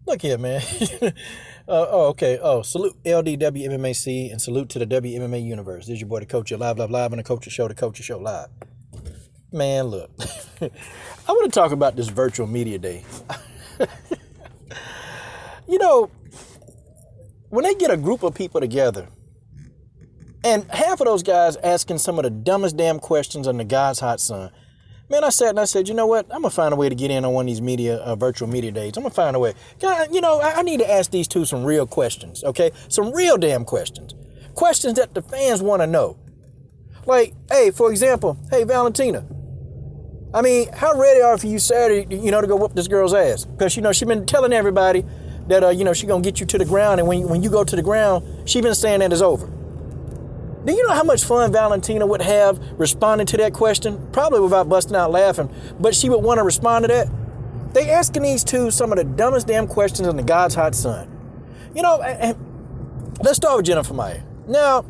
Look here, man. Okay. Oh, salute LDW MMAC and salute to the WMMA universe. This is your boy, the coach, your live, and the coach show, the coach show live. Man, look, I want to talk about this virtual media day. You know, when they get a group of people together, and half of those guys asking some of the dumbest damn questions under God's hot sun. Man, I sat and I said, you know what? I'm going to find a way to get in on one of these virtual media days. I'm going to find a way. God, I need to ask these two some real questions, okay? Some real damn questions. Questions that the fans want to know. Like, hey, for example, hey, Valentina. I mean, how ready are you for you Saturday, to go whoop this girl's ass? Because, she's been telling everybody that, she's going to get you to the ground. And when you go to the ground, she's been saying that it's over. Do you know how much fun Valentina would have responding to that question? Probably without busting out laughing, but she would want to respond to that. They asking these two some of the dumbest damn questions in the God's hot sun. Let's start with Jennifer Maia. Now,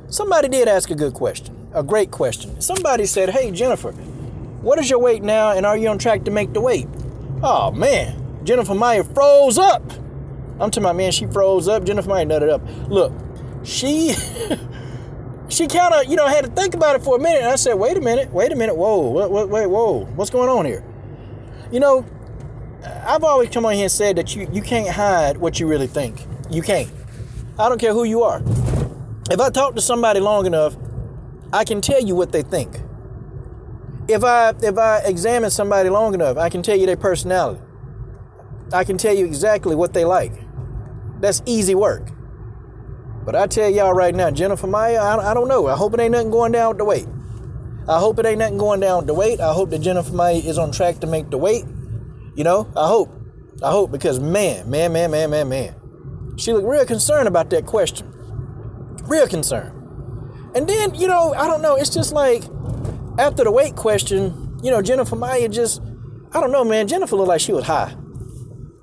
somebody did ask a good question, a great question. Somebody said, hey, Jennifer, what is your weight now, and are you on track to make the weight? Oh, man, Jennifer Maia froze up. I'm talking about, man, she froze up. Jennifer Maia nutted up. Look, she... She kind of, had to think about it for a minute. And I said, wait a minute. Whoa. What's going on here? I've always come on here and said that you can't hide what you really think. You can't. I don't care who you are. If I talk to somebody long enough, I can tell you what they think. If I examine somebody long enough, I can tell you their personality. I can tell you exactly what they like. That's easy work. But I tell y'all right now, Jennifer Maia, I don't know. I hope it ain't nothing going down with the weight. I hope that Jennifer Maia is on track to make the weight. I hope because man. She looked real concerned about that question. Real concerned. And then, I don't know. It's just like after the weight question, Jennifer Maia just, I don't know, man. Jennifer looked like she was high.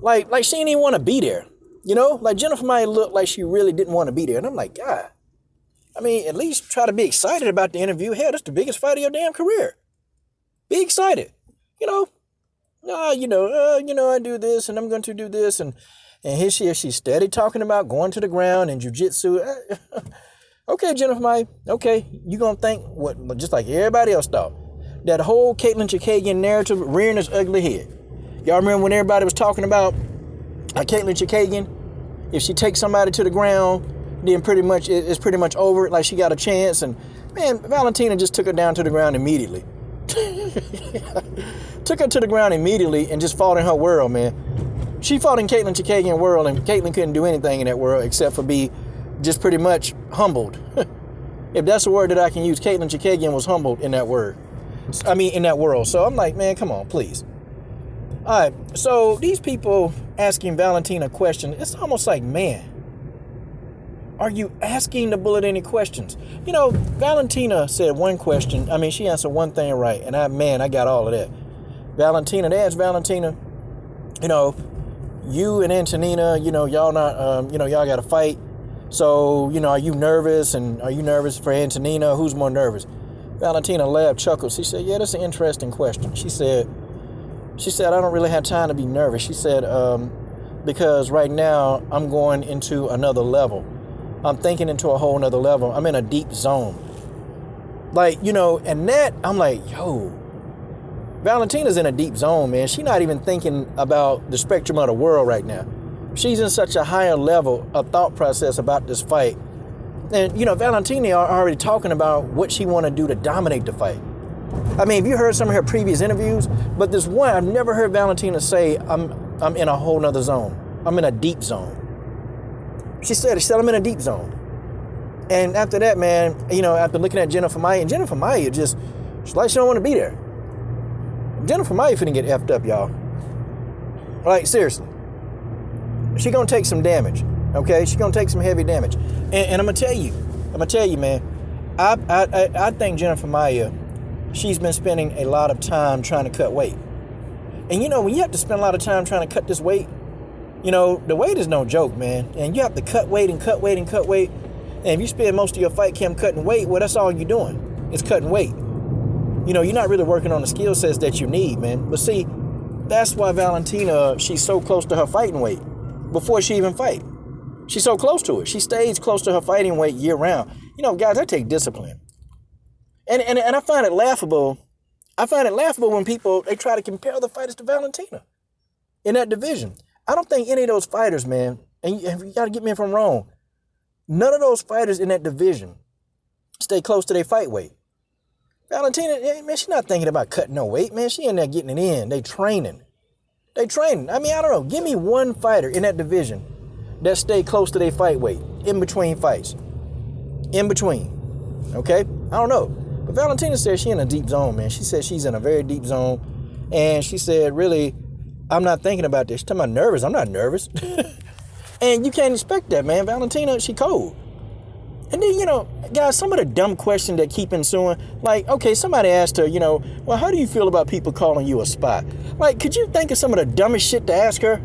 Like she didn't even want to be there. Like Jennifer Maia looked like she really didn't want to be there. And I'm like, God, I mean, at least try to be excited about the interview. Hell, that's the biggest fight of your damn career. Be excited. I do this and I'm going to do this. And here she is. She's steady talking about going to the ground and jujitsu. Okay, Jennifer Maia. Okay, you going to think what, just like everybody else thought. That whole Caitlin Chikagian narrative rearing its ugly head. Y'all remember when everybody was talking about Caitlin Chikagian? If she takes somebody to the ground, then it's pretty much over. Like she got a chance. And man, Valentina just took her down to the ground immediately. Took her to the ground immediately and just fought in her world, man. She fought in Caitlin Chikagian world, and Caitlin couldn't do anything in that world except for be just pretty much humbled. If that's a word that I can use, Caitlin Chikagian was humbled in that in that world. So I'm like, man, come on, please. All right, so these people asking Valentina a question, it's almost like, man, are you asking the bullet any questions? Valentina said one question. I mean, she answered one thing right, and I got all of that. Valentina, they asked Valentina, you and Antonina, y'all not, y'all got to fight. So, are you nervous? And are you nervous for Antonina? Who's more nervous? Valentina laughed, chuckled. She said, yeah, that's an interesting question. She said, I don't really have time to be nervous. She said, because right now I'm going into another level. I'm thinking into a whole nother level. I'm in a deep zone. Like, and that, I'm like, yo, Valentina's in a deep zone, man. She's not even thinking about the spectrum of the world right now. She's in such a higher level of thought process about this fight. And, Valentina are already talking about what she want to do to dominate the fight. I mean, if you heard some of her previous interviews, but this one, I've never heard Valentina say, I'm in a whole nother zone. I'm in a deep zone. She said, I'm in a deep zone. And after that, man, after looking at Jennifer Maia, and Jennifer Maia she's like she don't want to be there. Jennifer Maia finna get effed up, y'all. Like, seriously. She gonna take some damage, okay? She gonna take some heavy damage. And I'm gonna tell you, man, I think Jennifer Maia, she's been spending a lot of time trying to cut weight. And when you have to spend a lot of time trying to cut this weight, the weight is no joke, man. And you have to cut weight and cut weight and cut weight. And if you spend most of your fight camp cutting weight, well, that's all you're doing. It's cutting weight. You're not really working on the skill sets that you need, man. But see, that's why Valentina, she's so close to her fighting weight. before she even fight. She's so close to it. She stays close to her fighting weight year round. You know, guys, that take discipline. And I find it laughable. I find it laughable when people, they try to compare the fighters to Valentina in that division. I don't think any of those fighters, man, and you got to get me if I'm wrong, none of those fighters in that division stay close to their fight weight. Valentina, man, she's not thinking about cutting no weight, man. She in there getting it in. They training. I mean, I don't know. Give me one fighter in that division that stay close to their fight weight in between fights. In between. Okay? I don't know. But Valentina said she in a deep zone, man. She said she's in a very deep zone. And she said, really, I'm not thinking about this. She's talking about nervous. I'm not nervous. And you can't expect that, man. Valentina, she cold. And then, you know, guys, some of the dumb questions that keep ensuing, like, okay, somebody asked her, you know, well, how do you feel about people calling you a spy? Like, could you think of some of the dumbest shit to ask her?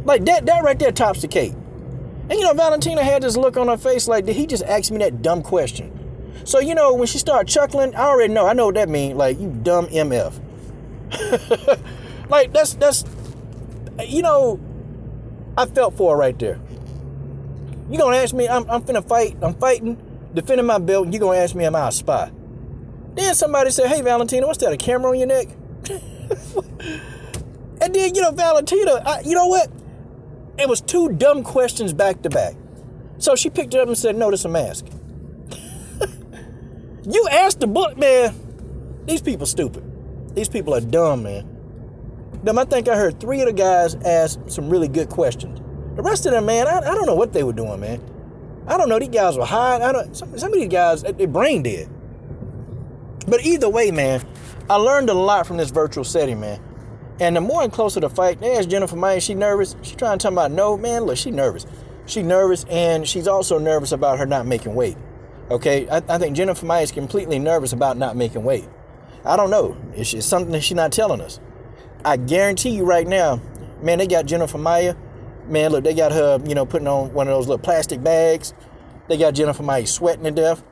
Like, that right there tops the cake. And, you know, Valentina had this look on her face like, did he just ask me that dumb question? So, you know, when she started chuckling, I already know. I know what that means. Like, you dumb MF. Like, that's, you know, I felt for her right there. You gonna ask me, I'm finna fight, I'm fighting, defending my belt, and you gonna ask me, am I a spy? Then somebody said, hey, Valentina, what's that, a camera on your neck? And then, you know, Valentina, you know what? It was two dumb questions back to back. So she picked it up and said, no, this is a mask. You asked the book, man. These people stupid. These people are dumb, man. I think I heard 3 of the guys ask some really good questions. The rest of them, man, I don't know what they were doing, man. I don't know. These guys were high. Some of these guys, they're brain dead. But either way, man, I learned a lot from this virtual setting, man. And the more I'm closer to the fight, they asked Jennifer Maia, she nervous? She trying to talk about, no, man, look, she nervous. She nervous, and she's also nervous about her not making weight. Okay? I think Jennifer Maia is completely nervous about not making weight. I don't know. It's something that she's not telling us. I guarantee you right now, man, they got Jennifer Maia. Man, look, they got her, you know, putting on one of those little plastic bags. They got Jennifer Maia sweating to death.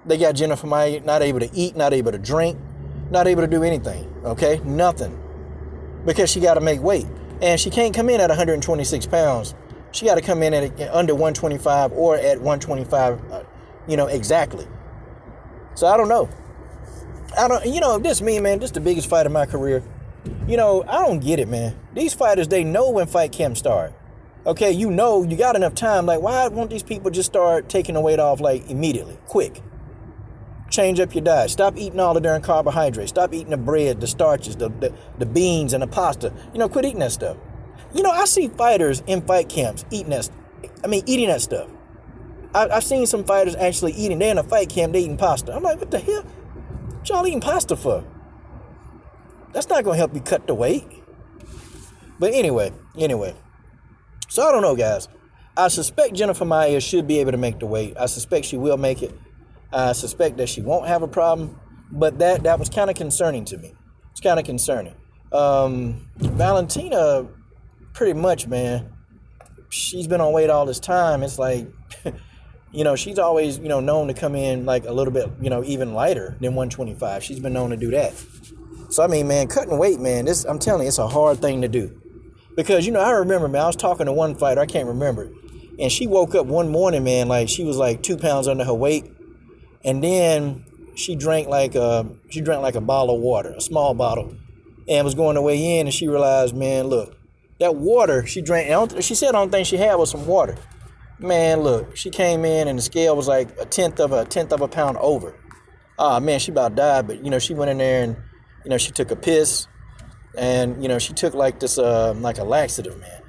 They got Jennifer Maia not able to eat, not able to drink, not able to do anything, okay? Nothing. Because she got to make weight. And she can't come in at 126 pounds. She got to come in at under 125 or at 125, you know, exactly. So I don't know. You know, this me, man, this is the biggest fight of my career. You know, I don't get it, man. These fighters, they know when fight camp start. Okay, you know, you got enough time. Like, why won't these people just start taking the weight off, like, immediately, quick? Change up your diet. Stop eating all the darn carbohydrates. Stop eating the bread, the starches, the beans, and the pasta. You know, quit eating that stuff. You know, I see fighters in fight camps eating that stuff. I've seen some fighters actually eating. They're in a fight camp, they eating pasta. I'm like, what the hell? What y'all eating pasta for? That's not going to help you cut the weight. But anyway. So I don't know, guys. I suspect Jennifer Maia should be able to make the weight. I suspect she will make it. I suspect that she won't have a problem. But that was kind of concerning to me. It's kind of concerning. Valentina, pretty much, man, she's been on weight all this time. It's like, you know, she's always, you know, known to come in like a little bit, you know, even lighter than 125. She's been known to do that. So, I mean, man, cutting weight, man, I'm telling you, it's a hard thing to do. Because, you know, I remember, man, I was talking to one fighter, I can't remember. And she woke up one morning, man, like she was like 2 pounds under her weight. And then she drank like a bottle of water, a small bottle, and was going to weigh in. And she realized, man, look, that water she drank, she said the only thing she had was some water. Man, look, she came in and the scale was like a tenth of a pound over. Man, she about died. But, you know, she went in there and, you know, she took a piss, and, you know, she took like this, like a laxative, man.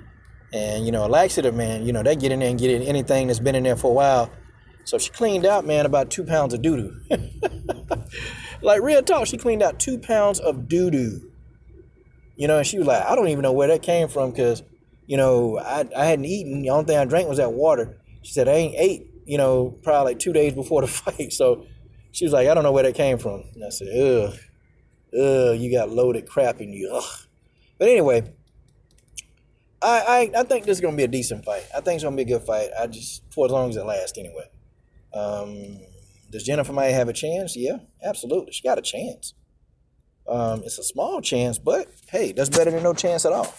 And, you know, a laxative, man, you know, they get in there and get in anything that's been in there for a while. So she cleaned out, man, about 2 pounds of doo-doo. Like, real talk, she cleaned out 2 pounds of doo-doo. You know, and she was like, I don't even know where that came from because, you know, I hadn't eaten. The only thing I drank was that water. She said, I ain't ate, you know, probably like 2 days before the fight. So she was like, I don't know where that came from. And I said, you got loaded crap in you. Ugh. But anyway, I think this is going to be a decent fight. I think it's going to be a good fight. For as long as it lasts anyway. Does Jennifer Maia have a chance? Yeah, absolutely. She got a chance. It's a small chance, but hey, that's better than no chance at all.